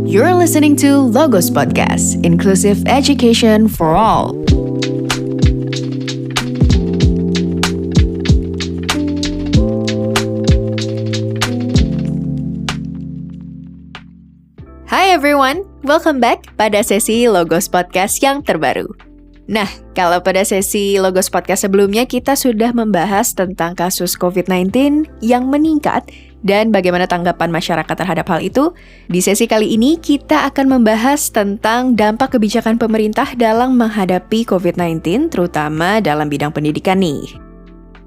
You're listening to Logos Podcast, Inclusive Education for All. Hi everyone, welcome back pada sesi Logos Podcast yang terbaru. Nah, kalau pada sesi Logos Podcast sebelumnya kita sudah membahas tentang kasus COVID-19 yang meningkat dan bagaimana tanggapan masyarakat terhadap hal itu, di sesi kali ini kita akan membahas tentang dampak kebijakan pemerintah dalam menghadapi COVID-19, terutama dalam bidang pendidikan nih.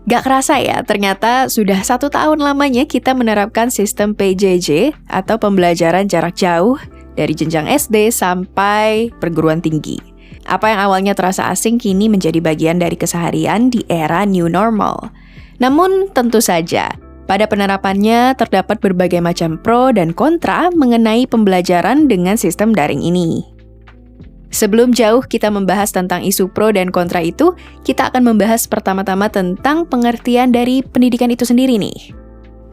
Gak kerasa ya, ternyata sudah 1 tahun lamanya kita menerapkan sistem PJJ atau pembelajaran jarak jauh dari jenjang SD sampai perguruan tinggi. Apa yang awalnya terasa asing kini menjadi bagian dari keseharian di era new normal. Namun tentu saja, pada penerapannya terdapat berbagai macam pro dan kontra mengenai pembelajaran dengan sistem daring ini. Sebelum jauh kita membahas tentang isu pro dan kontra itu, kita akan membahas pertama-tama tentang pengertian dari pendidikan itu sendiri nih.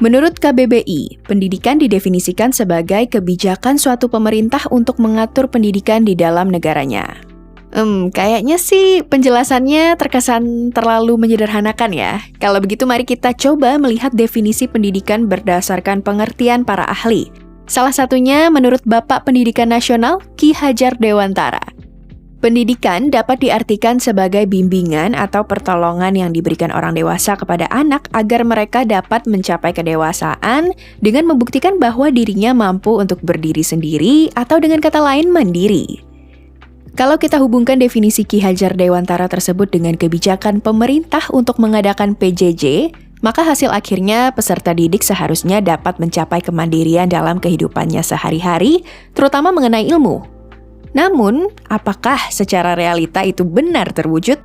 Menurut KBBI, pendidikan didefinisikan sebagai kebijakan suatu pemerintah untuk mengatur pendidikan di dalam negaranya. Kayaknya sih penjelasannya terkesan terlalu menyederhanakan ya. Kalau begitu mari kita coba melihat definisi pendidikan berdasarkan pengertian para ahli. Salah satunya menurut Bapak Pendidikan Nasional Ki Hajar Dewantara. Pendidikan dapat diartikan sebagai bimbingan atau pertolongan yang diberikan orang dewasa kepada anak agar mereka dapat mencapai kedewasaan dengan membuktikan bahwa dirinya mampu untuk berdiri sendiri atau dengan kata lain mandiri. Kalau kita hubungkan definisi Ki Hajar Dewantara tersebut dengan kebijakan pemerintah untuk mengadakan PJJ, maka hasil akhirnya peserta didik seharusnya dapat mencapai kemandirian dalam kehidupannya sehari-hari, terutama mengenai ilmu. Namun, apakah secara realita itu benar terwujud?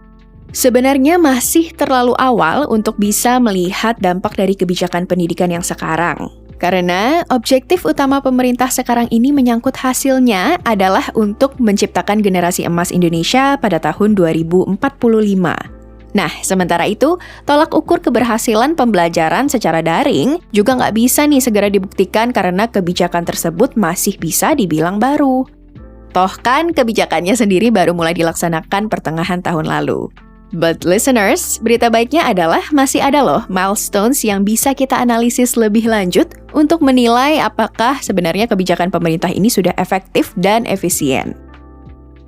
Sebenarnya masih terlalu awal untuk bisa melihat dampak dari kebijakan pendidikan yang sekarang. Karena objektif utama pemerintah sekarang ini menyangkut hasilnya adalah untuk menciptakan generasi emas Indonesia pada tahun 2045. Nah, sementara itu, tolak ukur keberhasilan pembelajaran secara daring juga nggak bisa nih segera dibuktikan karena kebijakan tersebut masih bisa dibilang baru. Toh kan kebijakannya sendiri baru mulai dilaksanakan pertengahan tahun lalu. But listeners, berita baiknya adalah masih ada loh milestones yang bisa kita analisis lebih lanjut untuk menilai apakah sebenarnya kebijakan pemerintah ini sudah efektif dan efisien.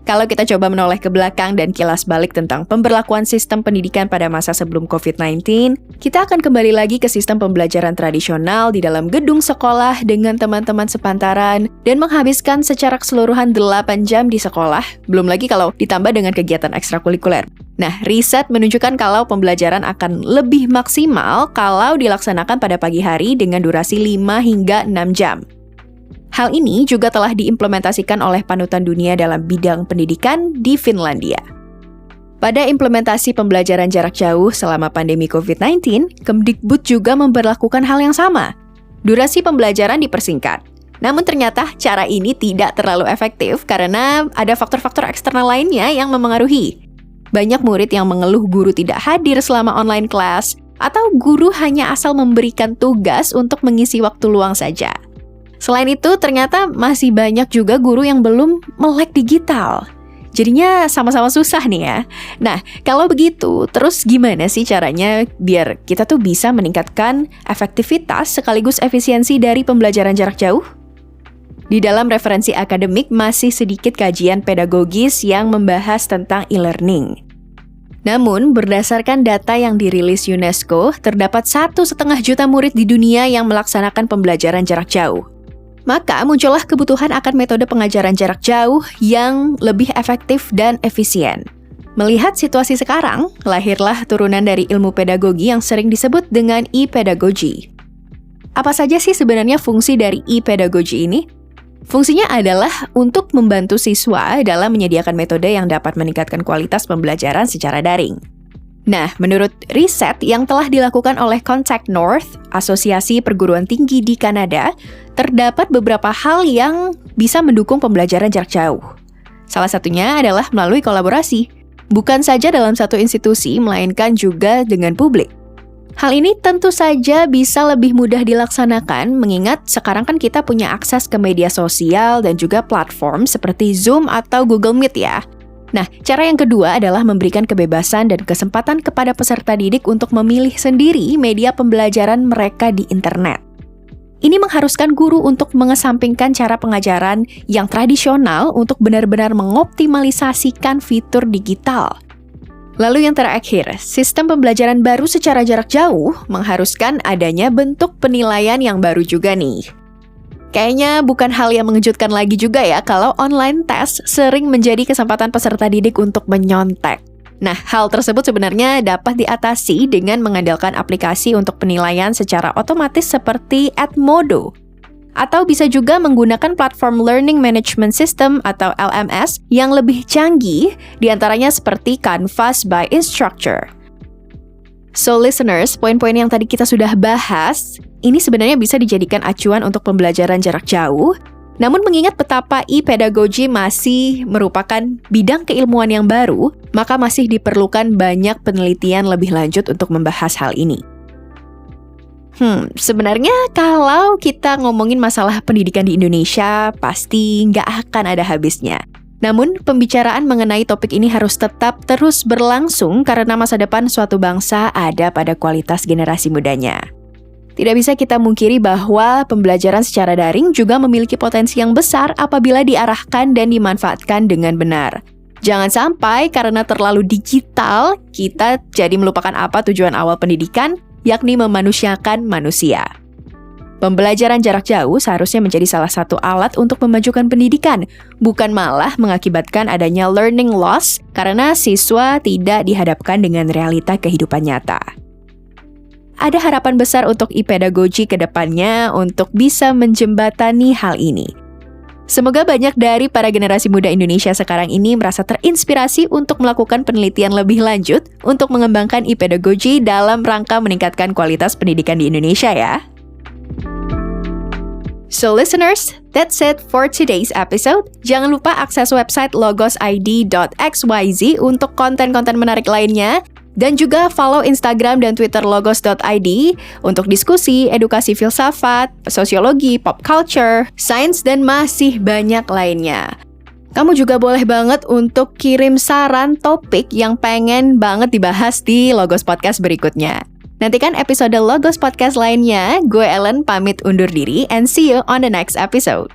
Kalau kita coba menoleh ke belakang dan kilas balik tentang pemberlakuan sistem pendidikan pada masa sebelum COVID-19, kita akan kembali lagi ke sistem pembelajaran tradisional di dalam gedung sekolah dengan teman-teman sepantaran dan menghabiskan secara keseluruhan 8 jam di sekolah, belum lagi kalau ditambah dengan kegiatan ekstrakurikuler. Nah, riset menunjukkan kalau pembelajaran akan lebih maksimal kalau dilaksanakan pada pagi hari dengan durasi 5 hingga 6 jam. Hal ini juga telah diimplementasikan oleh panutan dunia dalam bidang pendidikan di Finlandia. Pada implementasi pembelajaran jarak jauh selama pandemi COVID-19, Kemdikbud juga memberlakukan hal yang sama. Durasi pembelajaran dipersingkat. Namun ternyata cara ini tidak terlalu efektif karena ada faktor-faktor eksternal lainnya yang memengaruhi. Banyak murid yang mengeluh guru tidak hadir selama online class, atau guru hanya asal memberikan tugas untuk mengisi waktu luang saja. Selain itu, ternyata masih banyak juga guru yang belum melek digital. Jadinya sama-sama susah nih ya. Nah, kalau begitu, terus gimana sih caranya biar kita tuh bisa meningkatkan efektivitas sekaligus efisiensi dari pembelajaran jarak jauh? Di dalam referensi akademik masih sedikit kajian pedagogis yang membahas tentang e-learning. Namun, berdasarkan data yang dirilis UNESCO, terdapat 1,5 juta murid di dunia yang melaksanakan pembelajaran jarak jauh. Maka muncullah kebutuhan akan metode pengajaran jarak jauh yang lebih efektif dan efisien. Melihat situasi sekarang, lahirlah turunan dari ilmu pedagogi yang sering disebut dengan e-pedagogy. Apa saja sih sebenarnya fungsi dari e-pedagogy ini? Fungsinya adalah untuk membantu siswa dalam menyediakan metode yang dapat meningkatkan kualitas pembelajaran secara daring. Nah, menurut riset yang telah dilakukan oleh Contact North, Asosiasi Perguruan Tinggi di Kanada, terdapat beberapa hal yang bisa mendukung pembelajaran jarak jauh. Salah satunya adalah melalui kolaborasi, bukan saja dalam satu institusi, melainkan juga dengan publik. Hal ini tentu saja bisa lebih mudah dilaksanakan mengingat sekarang kan kita punya akses ke media sosial dan juga platform seperti Zoom atau Google Meet ya. Nah, cara yang kedua adalah memberikan kebebasan dan kesempatan kepada peserta didik untuk memilih sendiri media pembelajaran mereka di internet. Ini mengharuskan guru untuk mengesampingkan cara pengajaran yang tradisional untuk benar-benar mengoptimalisasikan fitur digital. Lalu yang terakhir, sistem pembelajaran baru secara jarak jauh mengharuskan adanya bentuk penilaian yang baru juga nih. Kayaknya bukan hal yang mengejutkan lagi juga ya kalau online test sering menjadi kesempatan peserta didik untuk menyontek. Nah, hal tersebut sebenarnya dapat diatasi dengan mengandalkan aplikasi untuk penilaian secara otomatis seperti Edmodo. Atau bisa juga menggunakan platform Learning Management System atau LMS yang lebih canggih, diantaranya seperti Canvas by Instructure. So listeners, poin-poin yang tadi kita sudah bahas, ini sebenarnya bisa dijadikan acuan untuk pembelajaran jarak jauh, namun mengingat betapa e-pedagogy masih merupakan bidang keilmuan yang baru, maka masih diperlukan banyak penelitian lebih lanjut untuk membahas hal ini. Sebenarnya kalau kita ngomongin masalah pendidikan di Indonesia, pasti nggak akan ada habisnya. Namun, pembicaraan mengenai topik ini harus tetap terus berlangsung karena masa depan suatu bangsa ada pada kualitas generasi mudanya. Tidak bisa kita mungkiri bahwa pembelajaran secara daring juga memiliki potensi yang besar apabila diarahkan dan dimanfaatkan dengan benar. Jangan sampai karena terlalu digital, kita jadi melupakan apa tujuan awal pendidikan, yakni memanusiakan manusia. Pembelajaran jarak jauh seharusnya menjadi salah satu alat untuk memajukan pendidikan, bukan malah mengakibatkan adanya learning loss karena siswa tidak dihadapkan dengan realita kehidupan nyata. Ada harapan besar untuk e-pedagogy ke depannya untuk bisa menjembatani hal ini. Semoga banyak dari para generasi muda Indonesia sekarang ini merasa terinspirasi untuk melakukan penelitian lebih lanjut untuk mengembangkan e-pedagogy dalam rangka meningkatkan kualitas pendidikan di Indonesia ya. So listeners, that's it for today's episode. Jangan lupa akses website logosid.xyz untuk konten-konten menarik lainnya. Dan juga follow Instagram dan Twitter logos.id untuk diskusi, edukasi filsafat, sosiologi, pop culture, sains, dan masih banyak lainnya. Kamu juga boleh banget untuk kirim saran topik yang pengen banget dibahas di Logos Podcast berikutnya. Nantikan episode Logos Podcast lainnya. Gue Ellen pamit undur diri and see you on the next episode.